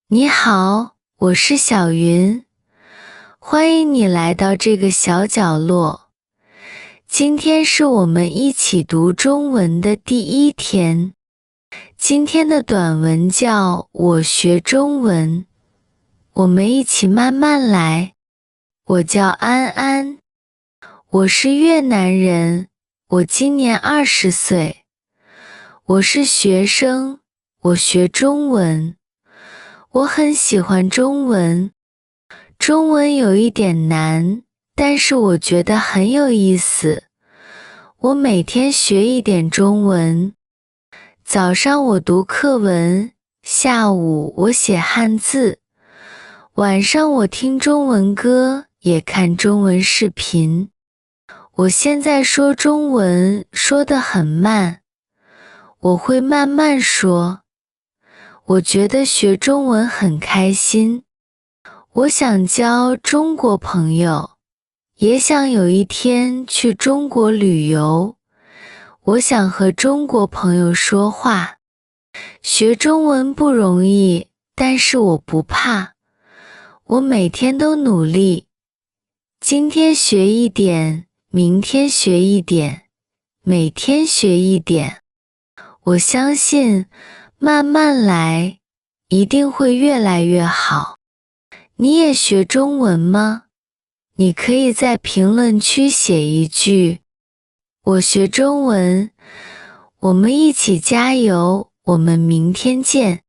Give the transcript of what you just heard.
你好，我是小云，欢迎你来到这个小角落。今天是我们一起读中文的第一天。今天的短文叫《我学中文》，我们一起慢慢来。我叫安安，我是越南人，我今年20岁。我是学生，我学中文。我很喜欢中文，中文有一点难，但是我觉得很有意思。我每天学一点中文，早上我读课文，下午我写汉字，晚上我听中文歌，也看中文视频。我现在说中文说得很慢，我会慢慢说。我觉得学中文很开心，我想交中国朋友，也想有一天去中国旅游。我想和中国朋友说话。学中文不容易，但是我不怕。我每天都努力，今天学一点，明天学一点，每天学一点。我相信慢慢来，一定会越来越好。你也学中文吗？你可以在评论区写一句，我学中文，我们一起加油，我们明天见。